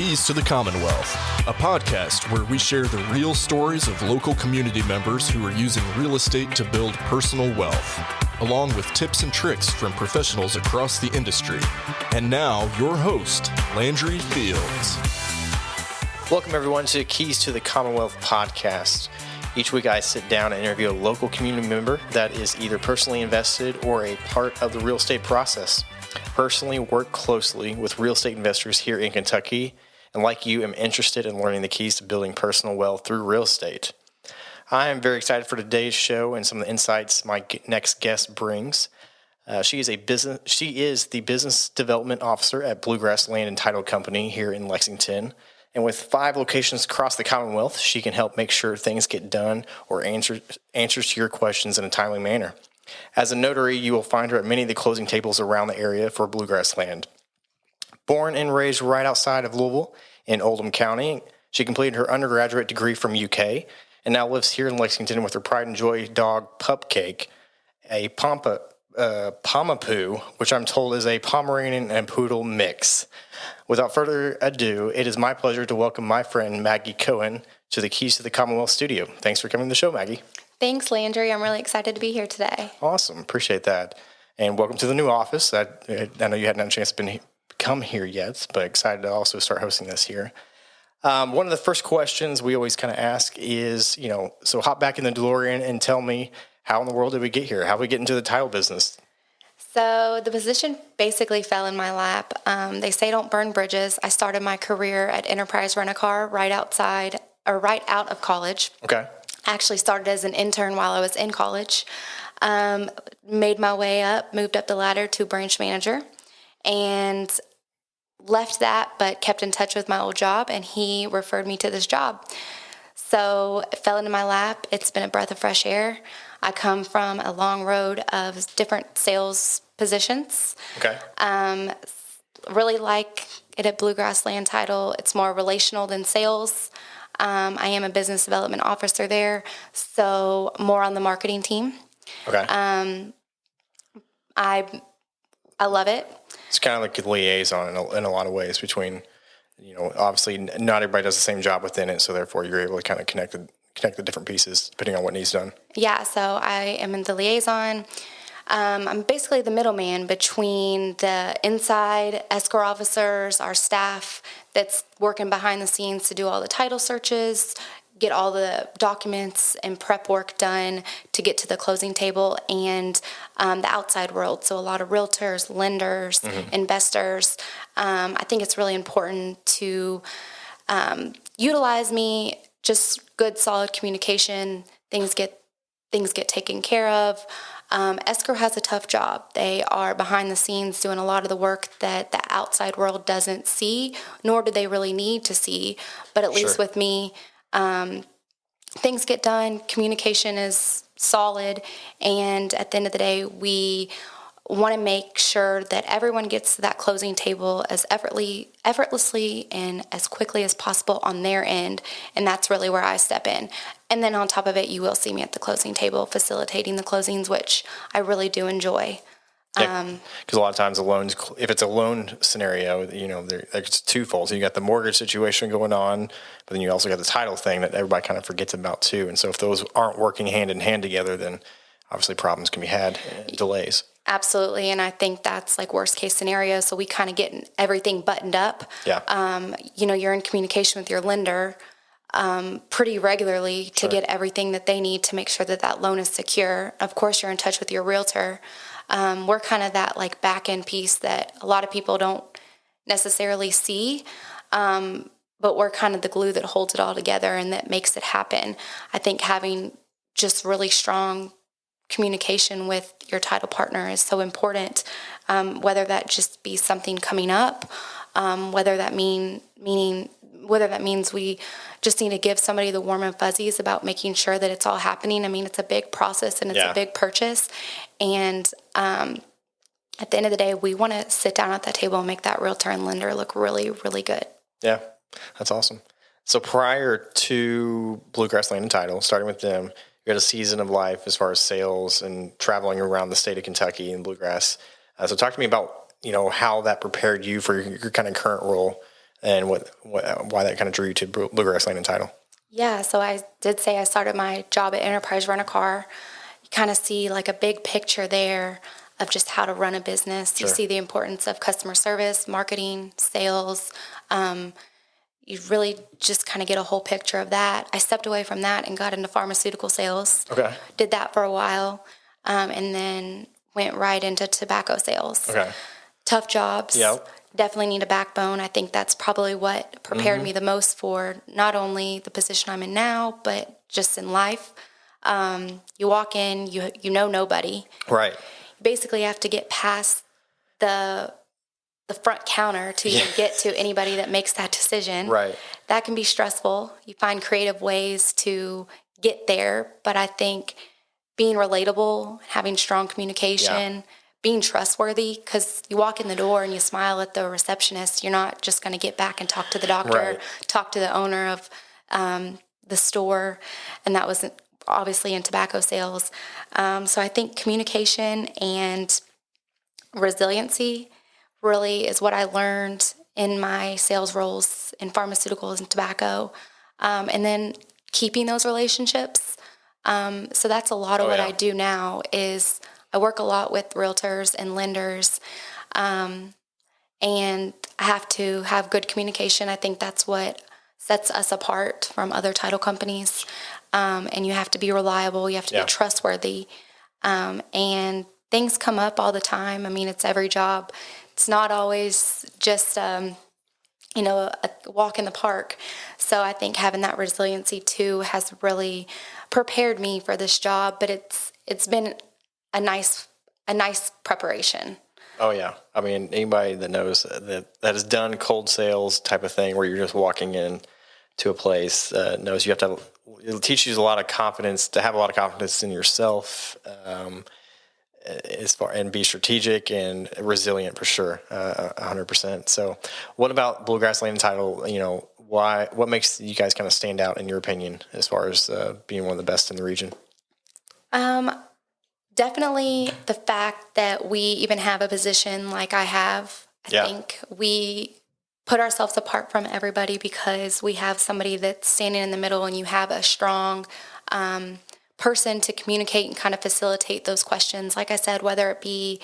Keys to the Commonwealth, a podcast where we share the real stories of local community members who are using real estate to build personal wealth, along with tips and tricks from professionals across the industry. And now, your host, Landry Fields. Welcome, everyone, to Keys to the Commonwealth podcast. Each week, I sit down and interview a local community member that is either personally invested or a part of the real estate process. Personally work closely with real estate investors here in Kentucky, and like you, am interested in learning the keys to building personal wealth through real estate. I am very excited for today's show and some of the insights my next guest brings. She is the business development officer at Bluegrass Land and Title company here in Lexington. And with 5 locations across the Commonwealth, she can help make sure things get done or answers to your questions in a timely manner. As a notary, you will find her at many of the closing tables around the area for Bluegrass Land. Born and raised right outside of Louisville in Oldham County, she completed her undergraduate degree from UK and now lives here in Lexington with her pride and joy dog Pupcake, a Pomapoo, which I'm told is a Pomeranian and Poodle mix. Without further ado, it is my pleasure to welcome my friend Maggie Cohen to the Keys to the Commonwealth studio. Thanks for coming to the show, Maggie. Thanks, Landry. I'm really excited to be here today. Awesome. Appreciate that. And welcome to the new office. I know you hadn't had a chance to come here yet, but excited to also start hosting this here. One of the first questions we always kind of ask is, so hop back in the DeLorean and tell me, how in the world did we get here? How did we get into the title business? So the position basically fell in my lap. They say don't burn bridges. I started my career at Enterprise Rent-A-Car right out of college. Okay. I actually started as an intern while I was in college. Made my way up, moved up the ladder to branch manager, and left that, but kept in touch with my old job, and he referred me to this job. So it fell into my lap. It's been a breath of fresh air. I come from a long road of different sales positions. Okay. Really like it at Bluegrass Land Title. It's more relational than sales. I am a business development officer there, so more on the marketing team. Okay. I love it. It's kind of like a liaison in a lot of ways between, obviously not everybody does the same job within it, so therefore you're able to kind of connect the different pieces depending on what needs done. Yeah, so I am in the liaison. I'm basically the middleman between the inside escrow officers, our staff that's working behind the scenes to do all the title searches, get all the documents and prep work done to get to the closing table, and the outside world. So a lot of realtors, lenders, investors. I think it's really important to utilize me. Just good, solid communication. Things get taken care of. Escrow has a tough job. They are behind the scenes doing a lot of the work that the outside world doesn't see, nor do they really need to see. But at least with me, things get done. Communication is solid. And at the end of the day, we want to make sure that everyone gets to that closing table as effortlessly and as quickly as possible on their end. And that's really where I step in. And then on top of it, you will see me at the closing table facilitating the closings, which I really do enjoy. Because a lot of times if it's a loan scenario, it's twofold. So you got the mortgage situation going on, but then you also got the title thing that everybody kind of forgets about too. And so if those aren't working hand in hand together, then obviously problems can be had, delays. Absolutely, and I think that's like worst case scenario. So we kind of get everything buttoned up. Yeah. You're in communication with your lender pretty regularly to get everything that they need to make sure that loan is secure. Of course, you're in touch with your realtor. We're kind of that like back end piece that a lot of people don't necessarily see, but we're kind of the glue that holds it all together and that makes it happen. I think having just really strong communication with your title partner is so important, whether that just be something coming up, whether that means we just need to give somebody the warm and fuzzies about making sure that it's all happening. I mean, it's a big process and it's a big purchase. And at the end of the day, we want to sit down at that table and make that realtor and lender look really, really good. Yeah, that's awesome. So prior to Bluegrass Land and Title, starting with them, you had a season of life as far as sales and traveling around the state of Kentucky and Bluegrass. So talk to me about, how that prepared you for your kind of current role and why that kind of drew you to Bluegrass Land and Title. Yeah, so I did say I started my job at Enterprise Rent-A-Car. You kind of see like a big picture there of just how to run a business. Sure. You see the importance of customer service, marketing, sales. You really just kind of get a whole picture of that. I stepped away from that and got into pharmaceutical sales. Okay. Did that for a while, and then went right into tobacco sales. Okay. Tough jobs. Yep. Definitely need a backbone. I think that's probably what prepared me the most for not only the position I'm in now, but just in life. You walk in, you know nobody. Right. You basically have to get past the front counter to even get to anybody that makes that decision. Right. That can be stressful. You find creative ways to get there, but I think being relatable, having strong communication, being trustworthy, because you walk in the door and you smile at the receptionist, you're not just going to get back and talk to the doctor, talk to the owner of the store, and that was obviously in tobacco sales. So I think communication and resiliency really is what I learned in my sales roles in pharmaceuticals and tobacco, and then keeping those relationships. So that's a lot of what I do now is I work a lot with realtors and lenders, and I have to have good communication. I think that's what sets us apart from other title companies, and you have to be reliable. You have to be trustworthy, and things come up all the time. I mean, it's every job. It's not always just, a walk in the park. So I think having that resiliency too has really prepared me for this job, but it's been a nice preparation. Oh yeah. I mean, anybody that knows that has done cold sales type of thing where you're just walking in to a place knows you have to it'll teach you a lot of confidence, to have a lot of confidence in yourself, and be strategic and resilient for sure, 100%. So what about Bluegrass Land and Title? What makes you guys kind of stand out in your opinion as far as being one of the best in the region? Definitely the fact that we even have a position like I have. I think we put ourselves apart from everybody because we have somebody that's standing in the middle, and you have a strong person to communicate and kind of facilitate those questions. Like I said, whether it be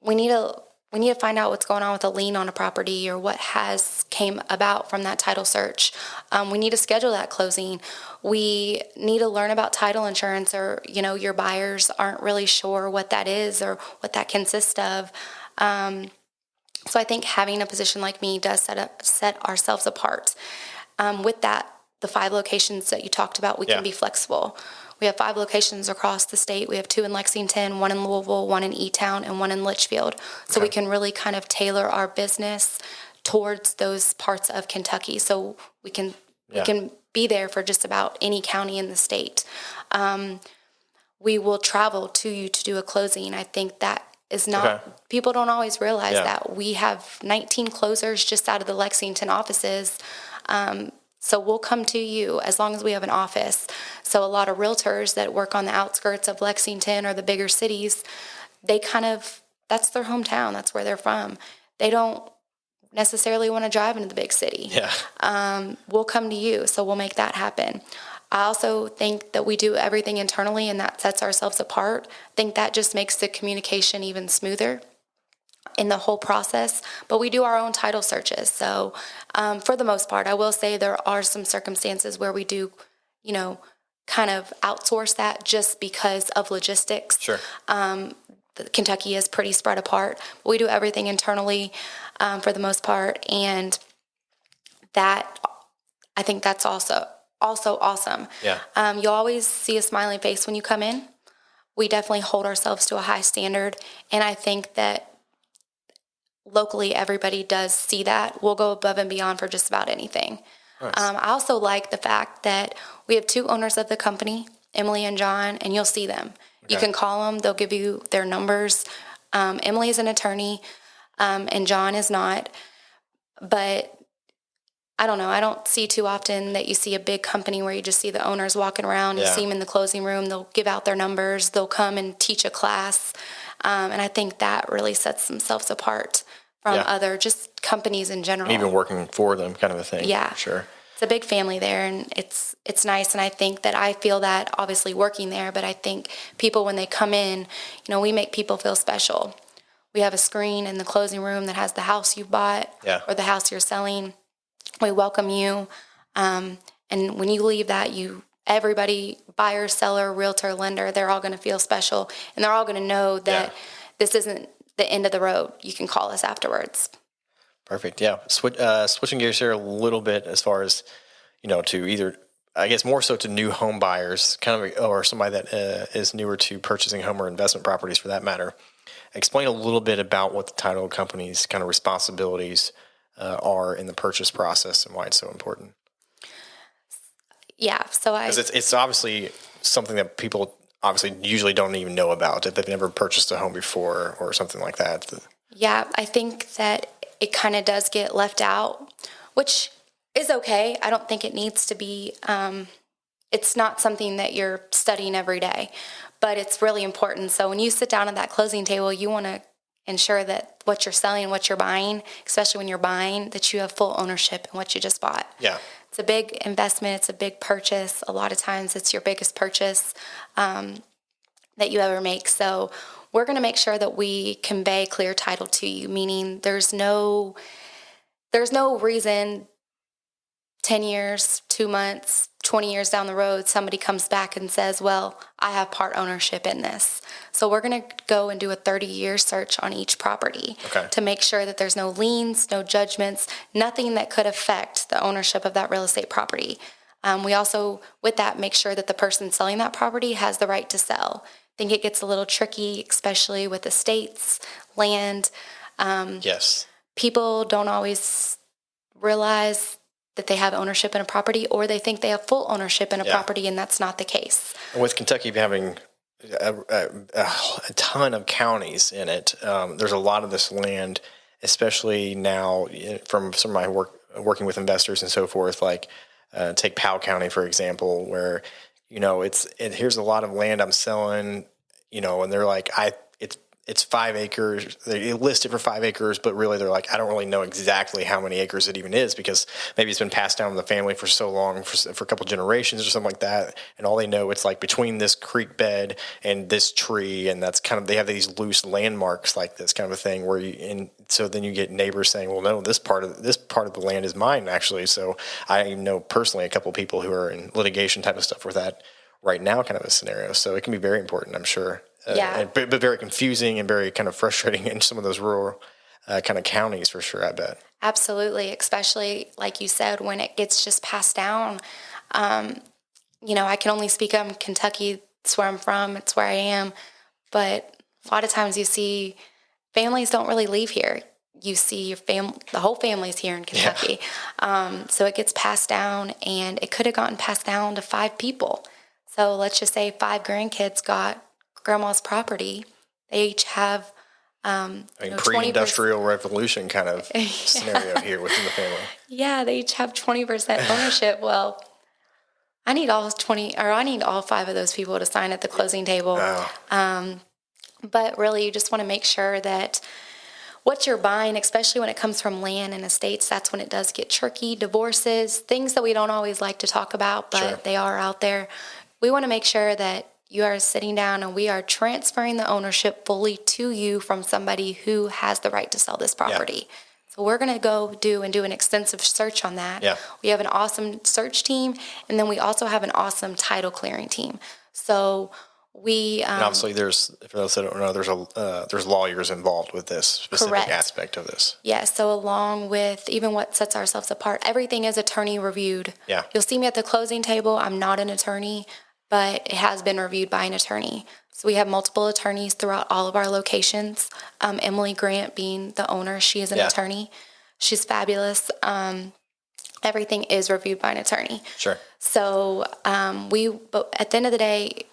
we need to find out what's going on with a lien on a property or what has came about from that title search. We need to schedule that closing. We need to learn about title insurance, or your buyers aren't really sure what that is or what that consists of. So I think having a position like me does set ourselves apart. With that, the 5 locations that you talked about, we can be flexible. We have 5 locations across the state. We have 2 in Lexington, 1 in Louisville, 1 in E-Town, and 1 in Litchfield. So we can really kind of tailor our business towards those parts of Kentucky. So we can be there for just about any county in the state. We will travel to you to do a closing. I think that is not, people don't always realize that. We have 19 closers just out of the Lexington offices. So we'll come to you as long as we have an office. So a lot of realtors that work on the outskirts of Lexington or the bigger cities, that's their hometown. That's where they're from. They don't necessarily want to drive into the big city. We'll come to you, so we'll make that happen. I also think that we do everything internally, and that sets ourselves apart. I think that just makes the communication even smoother in the whole process. But we do our own title searches. So for the most part, I will say there are some circumstances where we do, kind of outsource that just because of logistics. Sure. Kentucky is pretty spread apart. But we do everything internally for the most part. And that, I think that's also awesome. You'll always see a smiling face when you come in. We definitely hold ourselves to a high standard. And I think that locally, everybody does see that. We'll go above and beyond for just about anything. Nice. I also like the fact that we have 2 owners of the company, Emily and John, and you'll see them. You can call them. They'll give you their numbers. Emily is an attorney, and John is not. But I don't know. I don't see too often that you see a big company where you just see the owners walking around. You see them in the closing room. They'll give out their numbers. They'll come and teach a class. And I think that really sets themselves apart from other just companies in general. Even working for them kind of a thing. Yeah. For sure. It's a big family there, and it's nice. And I think that I feel that obviously working there, but I think people, when they come in, we make people feel special. We have a screen in the closing room that has the house you bought or the house you're selling. We welcome you. And when you leave that, everybody, buyer, seller, realtor, lender, they're all going to feel special, and they're all going to know that this isn't the end of the road. You can call us afterwards. Perfect. Yeah. Switching gears here a little bit as far as, to either, I guess more so to new home buyers, or somebody that is newer to purchasing home or investment properties for that matter. Explain a little bit about what the title company's kind of responsibilities are in the purchase process and why it's so important. Yeah. So it's obviously something that people obviously usually don't even know about if they've never purchased a home before or something like that. Yeah, I think that it kind of does get left out, which is okay. I don't think it needs to be. It's not something that you're studying every day, but it's really important. So when you sit down at that closing table, you want to ensure that what you're selling, what you're buying, especially when you're buying, that you have full ownership in what you just bought. Yeah. It's a big investment. It's a big purchase. A lot of times it's your biggest purchase that you ever make. So we're going to make sure that we convey clear title to you, meaning there's no reason 10 years, 2 months, 20 years down the road, somebody comes back and says, well, I have part ownership in this. So we're going to go and do a 30-year search on each property to make sure that there's no liens, no judgments, nothing that could affect the ownership of that real estate property. We also, with that, make sure that the person selling that property has the right to sell. I think it gets a little tricky, especially with estates, land. Yes. People don't always realize that they have ownership in a property, or they think they have full ownership in a property, and that's not the case. And with Kentucky having a ton of counties in it, there's a lot of this land, especially now from some of my working with investors and so forth, like take Powell County, for example, where, here's a lot of land I'm selling, and they're like, it's 5 acres. They list it for 5 acres, but really they're like, I don't really know exactly how many acres it even is, because maybe it's been passed down in the family for so long, for a couple generations or something like that. And all they know, it's like between this creek bed and this tree. And that's kind of, they have these loose landmarks like this kind of a thing so then you get neighbors saying, well, no, this part of the land is mine actually. So I know personally a couple of people who are in litigation type of stuff with that right now, kind of a scenario. So it can be very important, I'm sure. But very confusing and very kind of frustrating in some of those rural kind of counties for sure, I bet. Absolutely, especially like you said, when it gets just passed down. I can only speak on Kentucky. It's where I'm from. It's where I am. But a lot of times you see families don't really leave here. You see the whole family's here in Kentucky. Yeah. So it gets passed down, and it could have gotten passed down to 5 people. So let's just say 5 grandkids got grandma's property. They each have pre-industrial revolution kind of scenario here within the family. Yeah, they each have 20% ownership. Well, I need all 5 of those people to sign at the closing table. Oh. But really, you just want to make sure that what you're buying, especially when it comes from land and estates, that's when it does get tricky. Divorces, things that we don't always like to talk about, but they are out there. We want to make sure that you are sitting down and we are transferring the ownership fully to you from somebody who has the right to sell this property. Yeah. So we're going to go do an extensive search on that. Yeah. We have an awesome search team, and then we also have an awesome title clearing team. So and obviously for those that don't know, there's lawyers involved with this specific aspect of this. Yeah. So along with even what sets ourselves apart, everything is attorney reviewed. Yeah. You'll see me at the closing table. I'm not an attorney, but it has been reviewed by an attorney. So we have multiple attorneys throughout all of our locations. Emily Grant being the owner, she is an attorney. She's fabulous. Everything is reviewed by an attorney. Sure. So but at the end of the day,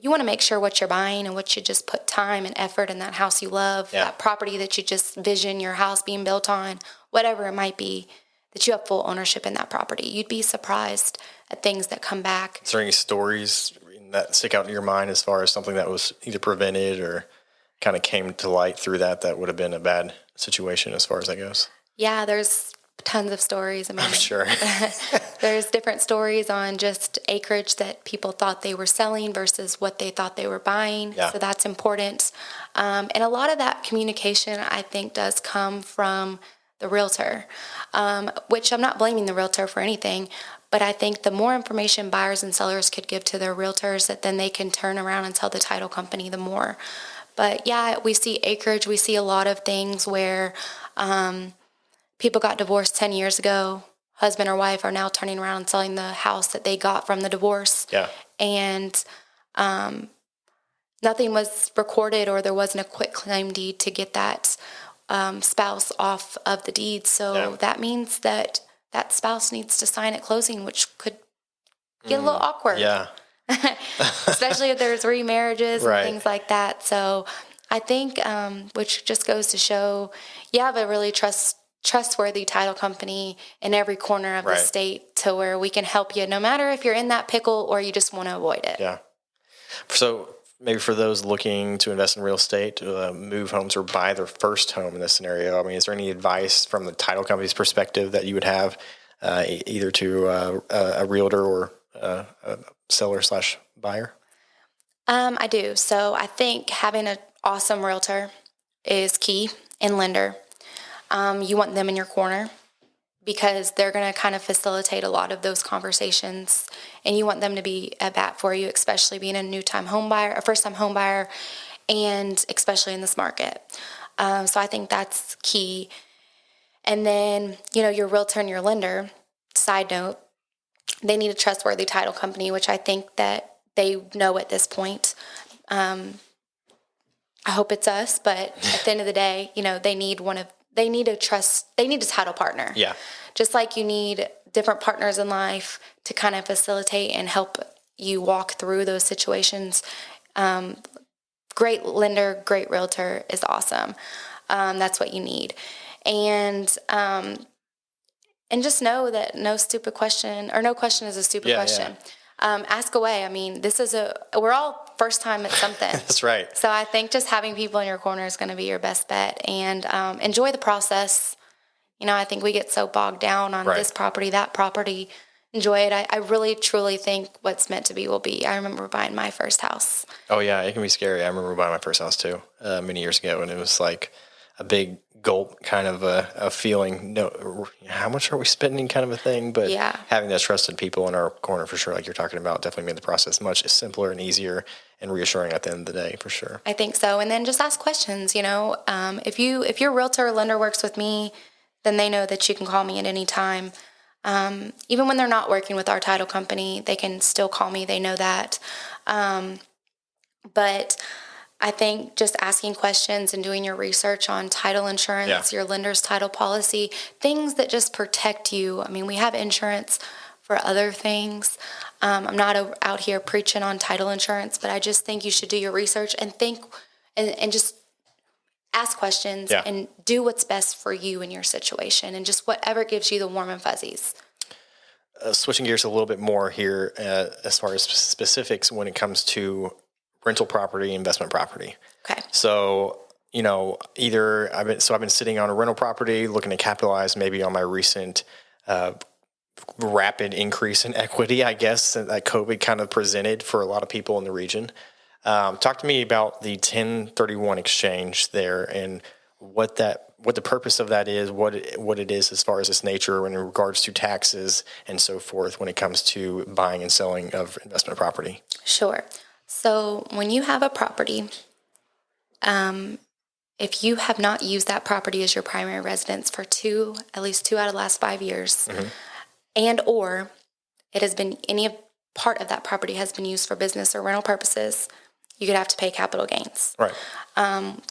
you want to make sure what you're buying and what you just put time and effort in that house you love, that property that you just vision your house being built on, whatever it might be, that you have full ownership in that property. You'd be surprised at things that come back. Is there any stories that stick out in your mind as far as something that was either prevented or kind of came to light through that would have been a bad situation as far as that goes? Yeah, there's tons of stories. I mean, I'm sure. there's different stories on just acreage that people thought they were selling versus what they thought they were buying. Yeah. So that's important. And a lot of that communication, I think, does come from the realtor, which I'm not blaming the realtor for anything, but I think the more information buyers and sellers could give to their realtors, that then they can turn around and tell the title company the more. But yeah, we see acreage. We see a lot of things where people got divorced 10 years ago. Husband or wife are now turning around and selling the house that they got from the divorce. Yeah. And nothing was recorded, or there wasn't a quick claim deed to get that spouse off of the deed. So that means that that spouse needs to sign at closing, which could get a little awkward. Yeah. Especially if there's remarriages Right. and things like that. So I think, which just goes to show, you have a really trustworthy title company in every corner of the state, to where we can help you no matter if you're in that pickle or you just want to avoid it. Yeah. So maybe for those looking to invest in real estate, move homes or buy their first home in this scenario, I mean, is there any advice from the title company's perspective that you would have either to a realtor or a seller/buyer? I do. So I think having an awesome realtor is key, and lender. You want them in your corner because they're going to kind of facilitate a lot of those conversations, and you want them to be at bat for you, especially being a first-time home buyer, and especially in this market. So I think that's key. And then, your realtor and your lender, side note, they need a trustworthy title company, which I think that they know at this point. I hope it's us, but at the end of the day, they need a title partner. Yeah. Just like you need different partners in life to kind of facilitate and help you walk through those situations. Great lender, great realtor is awesome. That's what you need. And just know that no question is a stupid question. Yeah. Ask away. I mean, we're all first time at something. That's right. So I think just having people in your corner is going to be your best bet, and enjoy the process. I think we get so bogged down on this property, that property. Enjoy it. I really, truly think what's meant to be will be. I remember buying my first house. Oh, yeah. It can be scary. I remember buying my first house, too, many years ago, and it was like a big gulp kind of a feeling. No, how much are we spending kind of a thing? But having those trusted people in our corner, for sure, like you're talking about, definitely made the process much simpler and easier and reassuring at the end of the day, for sure. I think so. And then just ask questions. If your realtor or lender works with me, then they know that you can call me at any time. Even when they're not working with our title company, they can still call me. They know that. But I think just asking questions and doing your research on title insurance, your lender's title policy, things that just protect you. I mean, we have insurance for other things. I'm not out here preaching on title insurance, but I just think you should do your research and think and just ask questions and do what's best for you in your situation, and just whatever gives you the warm and fuzzies. Switching gears a little bit more here, as far as specifics when it comes to rental property, investment property. Okay. So, I've been sitting on a rental property looking to capitalize maybe on my recent rapid increase in equity, I guess, that COVID kind of presented for a lot of people in the region. Talk to me about the 1031 exchange there and what the purpose of that is, what it is as far as its nature in regards to taxes and so forth when it comes to buying and selling of investment property. Sure. So when you have a property, if you have not used that property as your primary residence for at least two out of the last 5 years, and or it has been any part of that property has been used for business or rental purposes, you could have to pay capital gains. Right.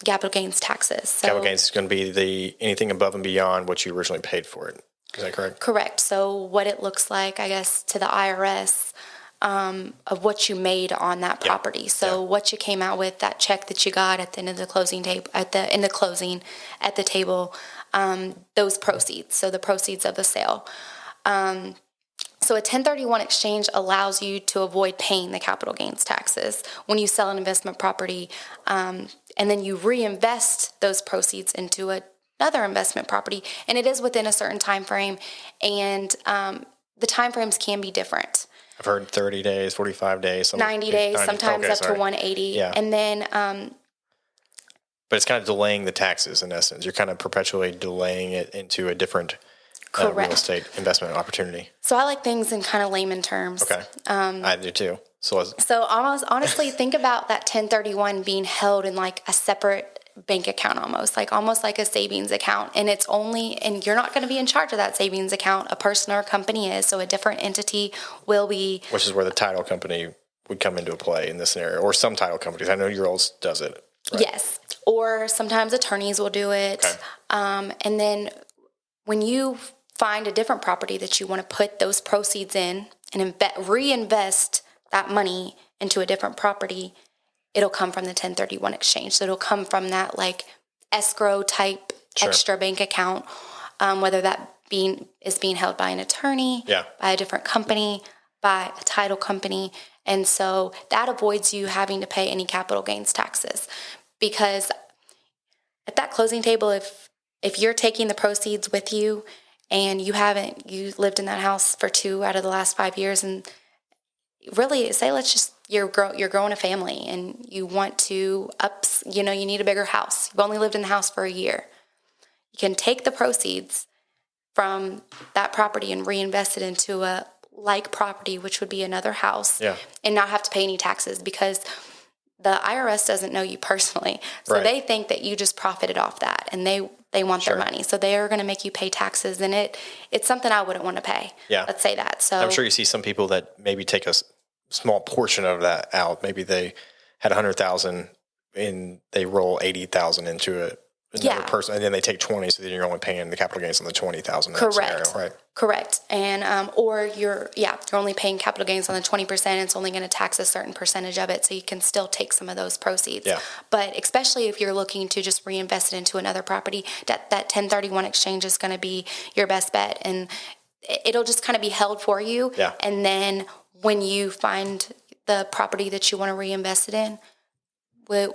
Capital gains taxes. So, capital gains is going to be anything above and beyond what you originally paid for it. Is that correct? Correct. So what it looks like, I guess, to the IRS of what you made on that property. So what you came out with, that check that you got at the end of the closing table, at the table, those proceeds. So the proceeds of the sale. So So a 1031 exchange allows you to avoid paying the capital gains taxes when you sell an investment property, and then you reinvest those proceeds into another investment property, and it is within a certain time frame, and the time frames can be different. I've heard 30 days, 45 days. 90 days, sometimes up to 180. Yeah. And then... but it's kind of delaying the taxes in essence. You're kind of perpetually delaying it into a different real estate investment opportunity. So I like things in kind of layman terms. Okay. I do too. So honestly, think about that 1031 being held in like a separate bank account almost like a savings account. And and you're not going to be in charge of that savings account. A person or a company is, so a different entity will be. Which is where the title company would come into play in this scenario, or some title companies. I know yours does it. Right? Yes. Or sometimes attorneys will do it. Okay. And then when you find a different property that you want to put those proceeds in and reinvest that money into a different property, it'll come from the 1031 exchange. So it'll come from that like escrow type extra bank account, whether that is being held by an attorney, by a different company, by a title company. And so that avoids you having to pay any capital gains taxes, because at that closing table, if you're taking the proceeds with you and you lived in that house for 2 out of the last 5 years, and really say, you're growing a family and you want to you need a bigger house. You've only lived in the house for a year. You can take the proceeds from that property and reinvest it into a like property, which would be another house, and not have to pay any taxes, because the IRS doesn't know you personally. So they think that you just profited off that, and they want their money. So they are going to make you pay taxes, and it's something I wouldn't want to pay. Yeah. Let's say that. So I'm sure you see some people that maybe take a small portion of that out. Maybe they had $100,000 and they roll $80,000 into another person, and then they take 20, so then you're only paying the capital gains on the 20,000. Correct. Scenario, right? Correct. And or you're only paying capital gains on the 20%. And it's only going to tax a certain percentage of it, so you can still take some of those proceeds. Yeah. But especially if you're looking to just reinvest it into another property, that 1031 exchange is going to be your best bet, and it'll just kind of be held for you. Yeah. And then when you find the property that you want to reinvest it in,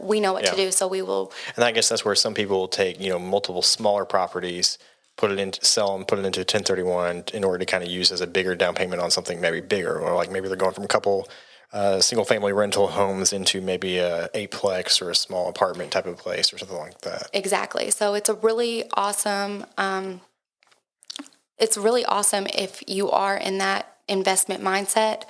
we know what to do, so we will. And I guess that's where some people will take, multiple smaller properties, sell them, put it into 1031 in order to kind of use as a bigger down payment on something maybe bigger, or like maybe they're going from a couple single family rental homes into maybe a 8-plex or a small apartment type of place or something like that. Exactly. So it's a really awesome. It's really awesome if you are in that investment mindset.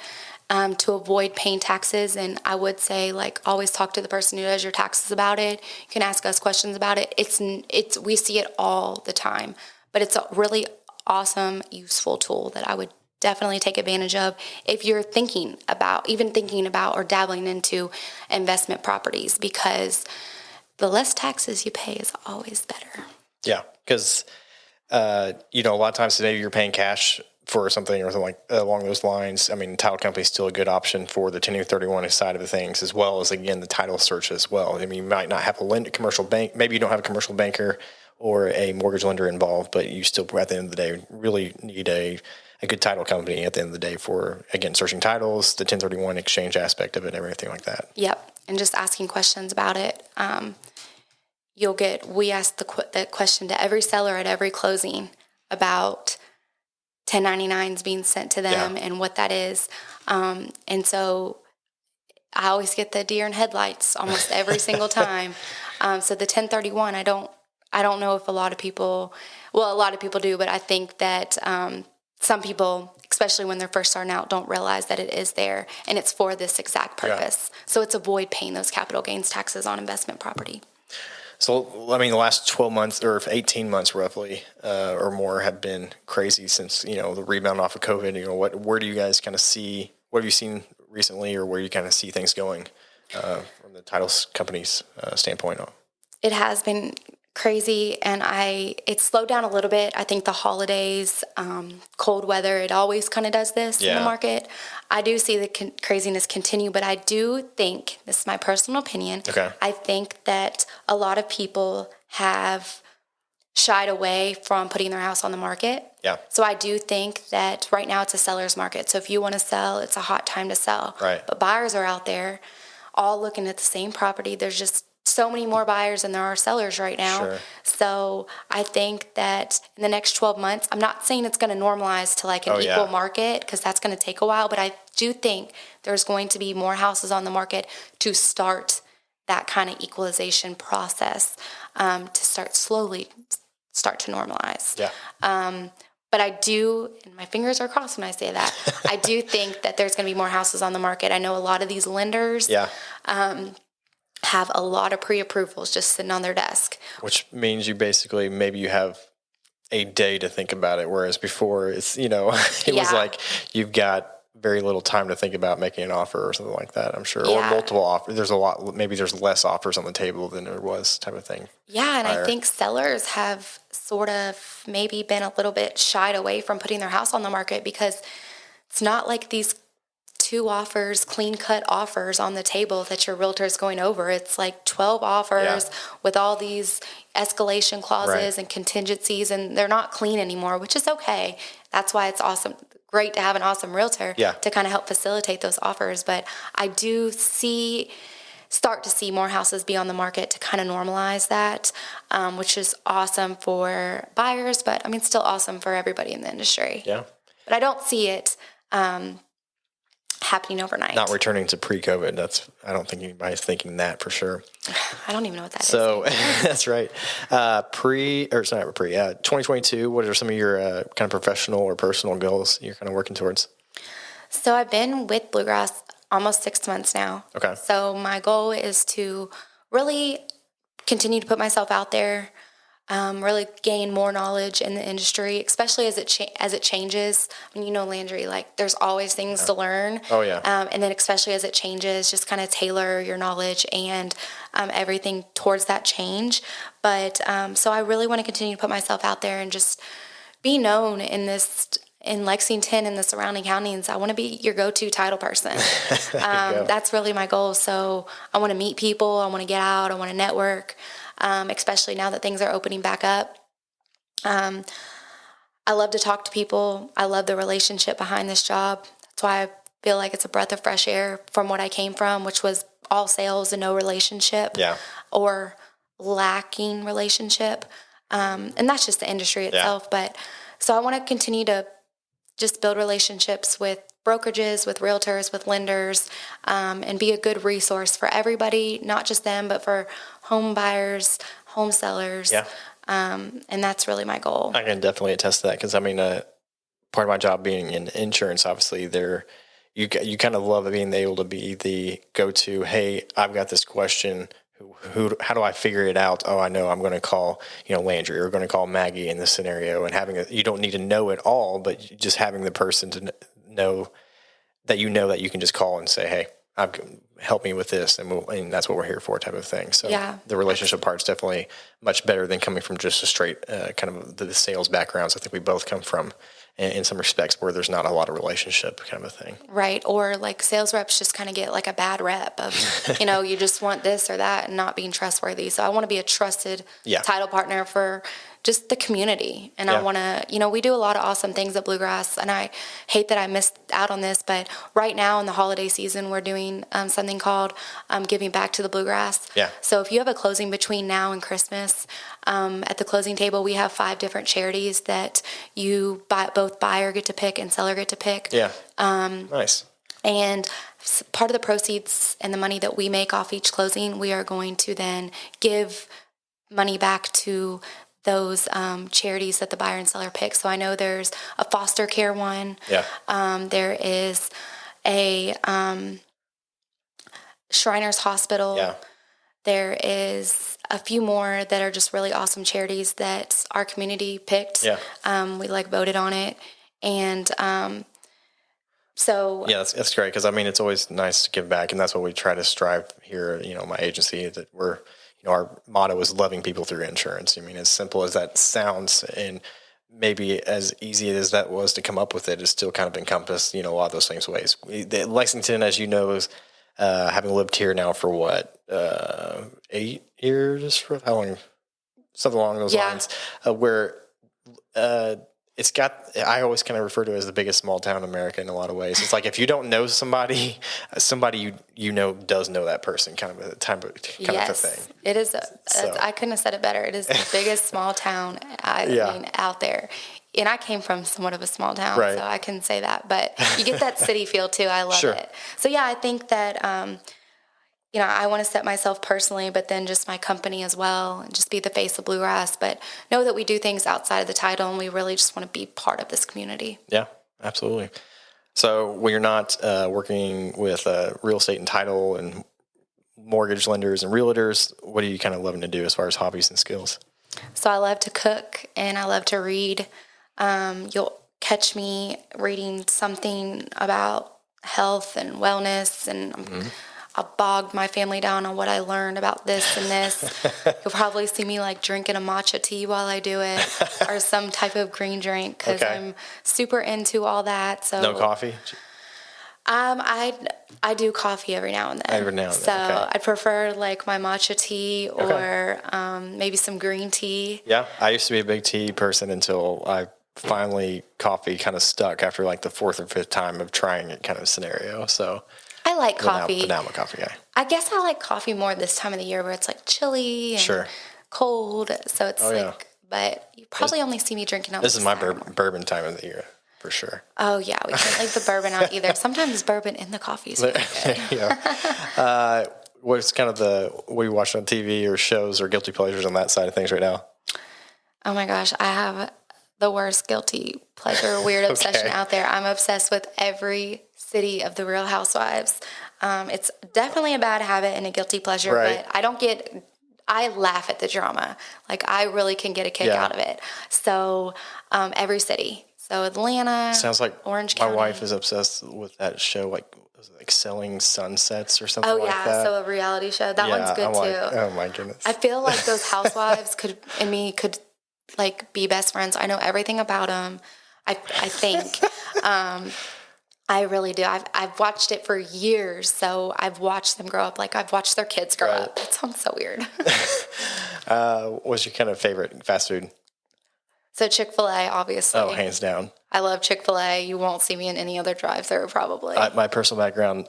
To avoid paying taxes. And I would say, always talk to the person who does your taxes about it. You can ask us questions about it. We see it all the time, but it's a really awesome, useful tool that I would definitely take advantage of if you're thinking about or dabbling into investment properties, because the less taxes you pay is always better. Yeah, because, a lot of times today you're paying cash for something or something along those lines. I mean, title company is still a good option for the 1031 side of the things, as well as, again, the title search as well. I mean, you might not have a commercial bank. Maybe you don't have a commercial banker or a mortgage lender involved, but you still, at the end of the day, really need a good title company at the end of the day for, again, searching titles, the 1031 exchange aspect of it, everything like that. Yep, and just asking questions about it. We ask the question to every seller at every closing about 1099s being sent to them and what that is. And so I always get the deer in headlights almost every single time. So the 1031, I don't know if a lot of people do, but I think that some people, especially when they're first starting out, don't realize that it is there, and it's for this exact purpose. Yeah. So it's avoid paying those capital gains taxes on investment property. So, I mean, the last 12 months or 18 months roughly or more have been crazy since, the rebound off of COVID. Where do you guys kind of see, what have you seen recently, or where you kind of see things going from the title company's standpoint? It has been crazy, and it slowed down a little bit. I think the holidays, cold weather, it always kind of does this in the market. I do see the craziness continue, but I do think, this is my personal opinion, I think that a lot of people have shied away from putting their house on the market. Yeah. So I do think that right now it's a seller's market. So if you want to sell, it's a hot time to sell. Right. But buyers are out there all looking at the same property. There's just so many more buyers than there are sellers right now. Sure. So I think that in the next 12 months, I'm not saying it's going to normalize to like an equal market, because that's going to take a while, but I do think there's going to be more houses on the market to start that kind of equalization process, to start to normalize. Yeah. But I do, and my fingers are crossed when I say that, I do think that there's going to be more houses on the market. I know a lot of these lenders have a lot of pre-approvals just sitting on their desk. Which means you basically, maybe you have a day to think about it, whereas before it's, it was like you've got very little time to think about making an offer or something like that, I'm sure. Yeah. Or multiple offers. Maybe there's less offers on the table than there was, type of thing. Yeah, and Higher. I think sellers have sort of maybe been a little bit shied away from putting their house on the market, because it's not like these 2 offers, clean-cut offers on the table that your realtor is going over. It's like 12 offers with all these escalation clauses and contingencies, and they're not clean anymore, which is okay. That's why it's great to have an awesome realtor to kind of help facilitate those offers. But I do start to see more houses be on the market to kind of normalize that, which is awesome for buyers, but I mean, still awesome for everybody in the industry. Yeah. But I don't see it happening overnight. Not returning to pre-COVID. I don't think anybody's thinking that for sure. I don't even know what that is. So that's right. 2022, what are some of your kind of professional or personal goals you're kind of working towards? So I've been with Bluegrass almost 6 months now. Okay. So my goal is to really continue to put myself out there, really gain more knowledge in the industry, especially as it changes. I mean, Landry, like there's always things to learn. Oh yeah. And then especially as it changes, just kind of tailor your knowledge and everything towards that change. But so I really want to continue to put myself out there and just be known in Lexington and the surrounding counties. I want to be your go-to title person. That's really my goal. So I want to meet people. I want to get out. I want to network. Especially now that things are opening back up. I love to talk to people. I love the relationship behind this job. That's why I feel like it's a breath of fresh air from what I came from, which was all sales and no relationship or lacking relationship. And that's just the industry itself. But so I want to continue to just build relationships with brokerages, with realtors, with lenders, and be a good resource for everybody, not just them, but for home buyers, home sellers. Yeah. And that's really my goal. I can definitely attest to that, because I mean, part of my job being in insurance, obviously, you kind of love being able to be the go-to. Hey, I've got this question. How do I figure it out? Oh, I know I'm going to call, Landry, or going to call Maggie in this scenario, and you don't need to know it all, but just having the person to know that you can just call and say, hey, help me with this, and that's what we're here for, type of thing. So the relationship part's definitely much better than coming from just a straight kind of the sales backgrounds I think we both come from, in some respects, where there's not a lot of relationship kind of a thing. Right. Or like sales reps just kind of get like a bad rep of, you just want this or that and not being trustworthy. So I want to be a trusted title partner for just the community. And I want to, we do a lot of awesome things at Bluegrass, and I hate that I missed out on this, but right now in the holiday season, we're doing something called Giving Back to the Bluegrass. Yeah. So if you have a closing between now and Christmas, at the closing table, we have 5 different charities that both buyer get to pick and seller get to pick. Yeah. Nice. And part of the proceeds and the money that we make off each closing, we are going to then give money back to those charities that the buyer and seller pick. So I know there's a foster care one. Yeah. There is a Shriners Hospital. Yeah. There is a few more that are just really awesome charities that our community picked. Yeah. We voted on it. And so. Yeah, that's great. Because I mean, it's always nice to give back. And that's what we try to strive here, my agency, that we're, our motto is loving people through insurance. I mean, as simple as that sounds, and maybe as easy as that was to come up with it, is still kind of encompassed, a lot of those things ways. Lexington, as you know, is having lived here now for what, 8 years? How long? something along those lines, where it's got, I always kind of refer to it as the biggest small town in America in a lot of ways. It's like if you don't know somebody you know does know that person, kind of a thing. It is. I couldn't have said it better. It is the biggest small town I mean, out there. And I came from somewhat of a small town, so I can say that. But you get that city feel, too. I love it. So, yeah, I think that, I want to set myself personally, but then just my company as well, and just be the face of Bluegrass. But know that we do things outside of the title, and we really just want to be part of this community. Yeah, absolutely. So when you're not working with real estate and title and mortgage lenders and realtors, what are you kind of loving to do as far as hobbies and skills? So I love to cook, and I love to read. You'll catch me reading something about health and wellness, and I'll bog my family down on what I learned about this and this. You'll probably see me like drinking a matcha tea while I do it, or some type of green drink, because I'm super into all that. So no coffee? I do coffee every now and then. So I prefer like my matcha tea or maybe some green tea. Yeah, I used to be a big tea person until I finally coffee kind of stuck after like the fourth or fifth time of trying it kind of scenario. So I like coffee. But now I'm a coffee guy. I guess I like coffee more this time of the year where it's like chilly and cold. So it's but you probably only see me drinking on this is my bourbon time of the year. For sure. Oh, yeah. We can't leave the bourbon out either. Sometimes bourbon in the coffee is really good. What's kind of what are you watching on TV or shows or guilty pleasures on that side of things right now? Oh, my gosh. I have the worst guilty pleasure, weird obsession out there. I'm obsessed with every city of the Real Housewives. It's definitely a bad habit and a guilty pleasure, but I laugh at the drama. Like, I really can get a kick out of it. So, every city. So Atlanta, sounds like Orange County. My wife is obsessed with that show, like Selling Sunsets or something like that. So a reality show. That one's good too. Oh my goodness. I feel like those housewives could like be best friends. I know everything about them. I think. I really do. I've watched it for years, so I've watched them grow up. Like I've watched their kids grow up. That sounds so weird. What's your kind of favorite fast food? So Chick-fil-A, obviously. Oh, hands down. I love Chick-fil-A. You won't see me in any other drive-thru, probably. My personal background,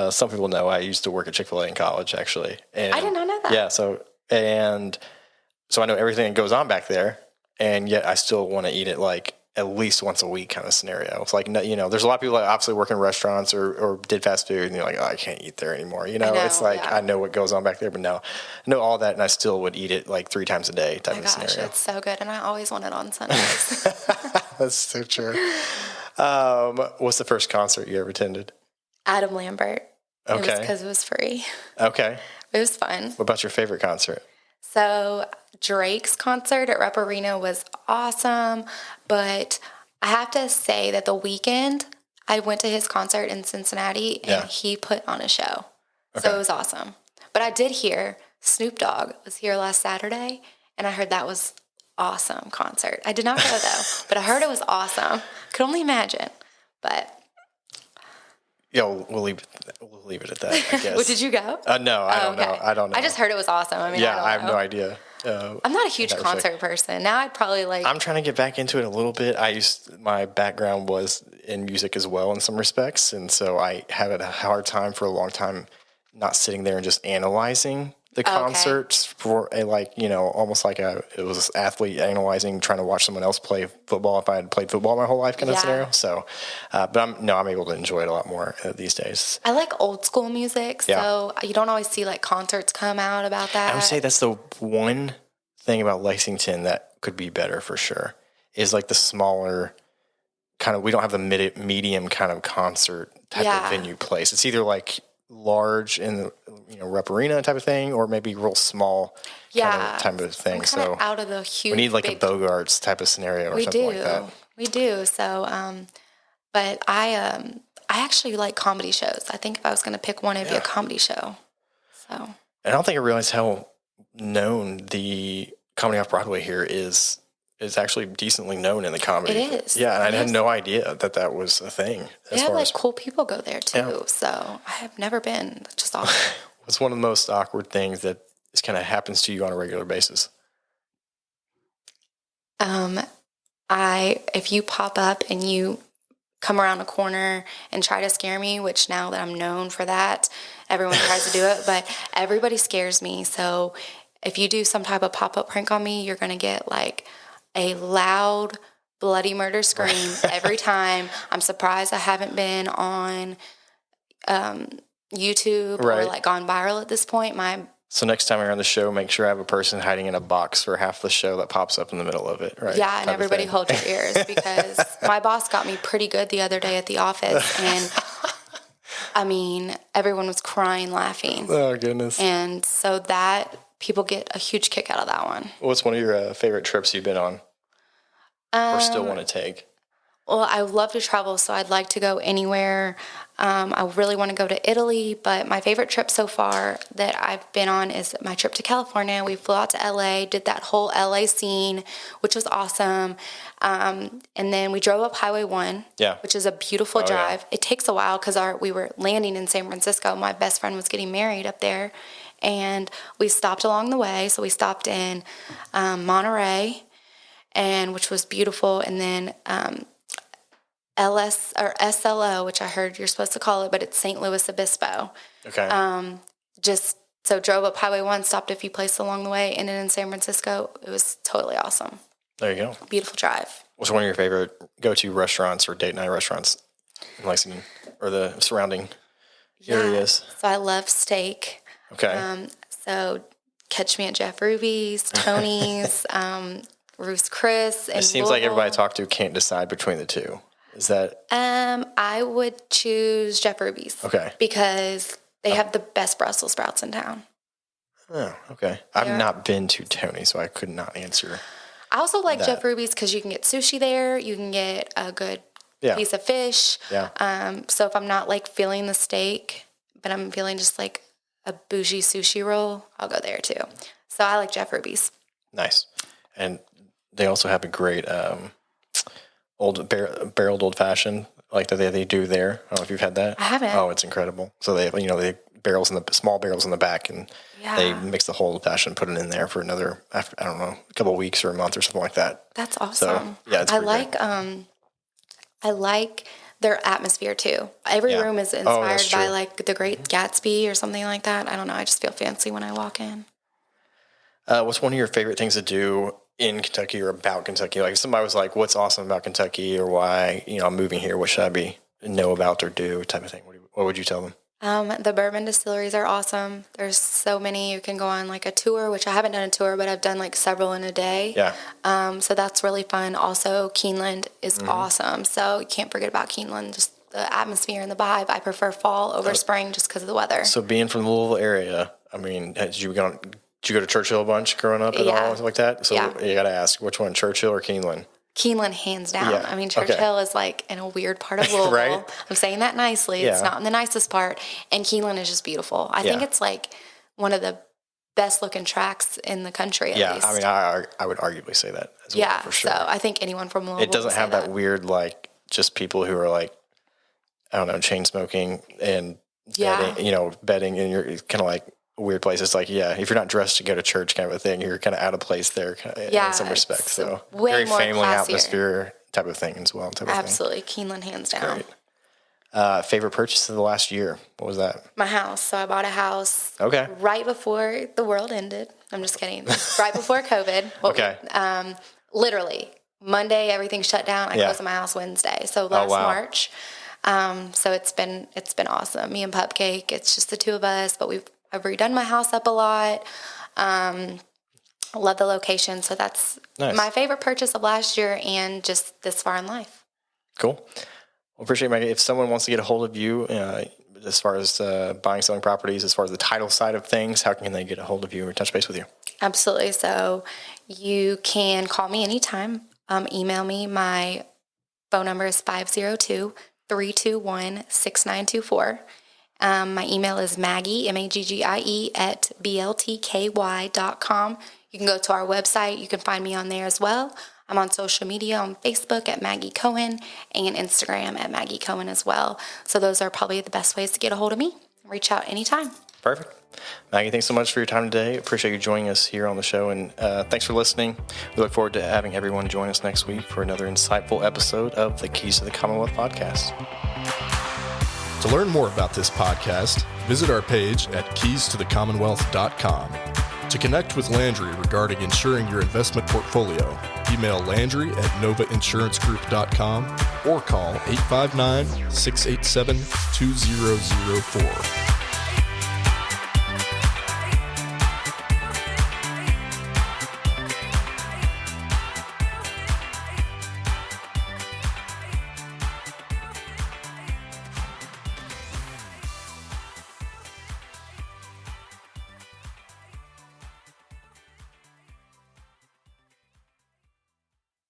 some people know I used to work at Chick-fil-A in college, actually. And I did not know that. Yeah, so I know everything that goes on back there, and yet I still want to eat it like at least once a week kind of scenario. It's like, there's a lot of people that obviously work in restaurants or did fast food, and you're like, oh, I can't eat there anymore. It's like, I know what goes on back there, but no, I know all that, and I still would eat it like 3 times a day type of scenario. It's so good, and I always want it on Sundays. That's so true. What's the first concert you ever attended? Adam Lambert. Okay. It was because it was free. Okay. It was fun. What about your favorite concert? So Drake's concert at Rep Arena was awesome, but I have to say that The Weeknd, I went to his concert in Cincinnati, and he put on a show. Okay. So it was awesome. But I did hear Snoop Dogg was here last Saturday, and I heard that was awesome concert. I did not go, though, but I heard it was awesome. Could only imagine, but... Yeah, we'll leave it at that, I guess. Well, did you go? No, I don't know. I don't know. I just heard it was awesome. I mean, I have no idea. I'm not a huge concert person. Now I'd probably I'm trying to get back into it a little bit. My background was in music as well in some respects, and so I had a hard time for a long time not sitting there and just analyzing the concerts for almost like it was an athlete analyzing, trying to watch someone else play football if I had played football my whole life kind of scenario. So, but I'm able to enjoy it a lot more these days. I like old school music, so you don't always see like concerts come out about that. I would say that's the one thing about Lexington that could be better for sure is like the smaller kind of, we don't have the medium kind of concert type of venue place. It's either like large in the Rep Arena type of thing, or maybe real small type of thing. So out of the huge, we need like a Bogarts type of scenario or something like that. We do. So, but I actually like comedy shows. I think if I was going to pick one, it'd be a comedy show. So I don't think I realized how known the comedy off Broadway here is actually decently known in the comedy. It is. Yeah, and I had no idea that was a thing. They have like cool people go there too. So I have never been. Just awesome. What's one of the most awkward things that kind of happens to you on a regular basis? If you pop up and you come around a corner and try to scare me, which now that I'm known for that, everyone tries to do it, but everybody scares me. So if you do some type of pop-up prank on me, you're going to get like a loud, bloody murder scream every time. I'm surprised I haven't been on YouTube or like gone viral at this point. So next time you're on the show, make sure I have a person hiding in a box for half the show that pops up in the middle of it, right? Yeah, and everybody hold your ears because my boss got me pretty good the other day at the office, and I mean, everyone was crying, laughing. Oh, goodness. And so that, people get a huge kick out of that one. What's one of your favorite trips you've been on or still want to take? Well, I love to travel, so I'd like to go anywhere. I really want to go to Italy, but my favorite trip so far that I've been on is my trip to California. We flew out to LA, did that whole LA scene, which was awesome. And then we drove up Highway 1, which is a beautiful drive. Yeah. It takes a while because we were landing in San Francisco. My best friend was getting married up there, and we stopped along the way. So we stopped in Monterey, which was beautiful, and then SLO, which I heard you're supposed to call it, but it's St. Louis Obispo. Okay. Drove up Highway 1, stopped a few places along the way, ended in San Francisco. It was totally awesome. There you go. Beautiful drive. What's one of your favorite go-to restaurants or date night restaurants in Lexington or the surrounding areas? So I love steak. Okay. So catch me at Jeff Ruby's, Tony's, Ruth's Chris. It seems like everybody I talk to can't decide between the two. Is that? I would choose Jeff Ruby's. Okay. Because they have the best Brussels sprouts in town. Oh, okay. I've not been to Tony, so I could not answer. I also like Jeff Ruby's because you can get sushi there. You can get a good piece of fish. Yeah. So if I'm not like feeling the steak, but I'm feeling just like a bougie sushi roll, I'll go there too. So I like Jeff Ruby's. Nice. And they also have a great barreled old fashioned like that they do there. I don't know if you've had that. I haven't. Oh, it's incredible. So they they small barrels in the back, and they mix the whole old fashioned, put it in there for another a couple of weeks or a month or something like that. That's awesome. So, it's I like their atmosphere too. Every room is inspired by like the Great Gatsby or something like that. I don't know. I just feel fancy when I walk in. What's one of your favorite things to do in Kentucky or about Kentucky? Like if somebody was like, what's awesome about Kentucky or why, I'm moving here, what should I know about or do type of thing? What would you tell them? The bourbon distilleries are awesome. There's so many. You can go on like a tour, which I haven't done a tour, but I've done like several in a day. Yeah. So that's really fun. Also, Keeneland is awesome. So you can't forget about Keeneland, just the atmosphere and the vibe. I prefer fall over spring just because of the weather. So being from the Louisville area, I mean, did you go to Churchill a bunch growing up at all, something like that? So you got to ask, which one, Churchill or Keeneland? Keeneland, hands down. Yeah. I mean, Churchill is like in a weird part of Louisville. Right? I'm saying that nicely. Yeah. It's not in the nicest part. And Keeneland is just beautiful. I think it's like one of the best looking tracks in the country, at least. I mean, I would arguably say that as well, for sure. So I think anyone from Louisville it doesn't have that weird, like, just people who are like, I don't know, chain smoking and betting, and you're kind of like, weird place. It's like, if you're not dressed to go to church kind of a thing, you're kind of out of place there in some respects. So very family atmosphere type of thing as well. Absolutely. Keeneland, hands down. Great. Favorite purchase of the last year? What was that? My house. So I bought a house right before the world ended. I'm just kidding. Right before COVID. Literally Monday, everything shut down. I closed my house Wednesday. So last March. So it's been awesome. Me and Pupcake. It's just the two of us, but I've redone my house up a lot. I love the location. So that's my favorite purchase of last year and just this far in life. Cool. Well, appreciate it, Maggie. If someone wants to get a hold of you as far as buying, selling properties, as far as the title side of things, how can they get a hold of you or touch base with you? Absolutely. So you can call me anytime. Email me. My phone number is 502-321-6924. My email is Maggie, Maggie, at bltky.com. You can go to our website. You can find me on there as well. I'm on social media on Facebook at Maggie Cohen and Instagram at Maggie Cohen as well. So those are probably the best ways to get a hold of me. Reach out anytime. Perfect. Maggie, thanks so much for your time today. Appreciate you joining us here on the show, and thanks for listening. We look forward to having everyone join us next week for another insightful episode of the Keys to the Commonwealth podcast. To learn more about this podcast, visit our page at keystothecommonwealth.com. To connect with Landry regarding insuring your investment portfolio, email Landry at novainsuranceGroup.com or call 859-687-2004.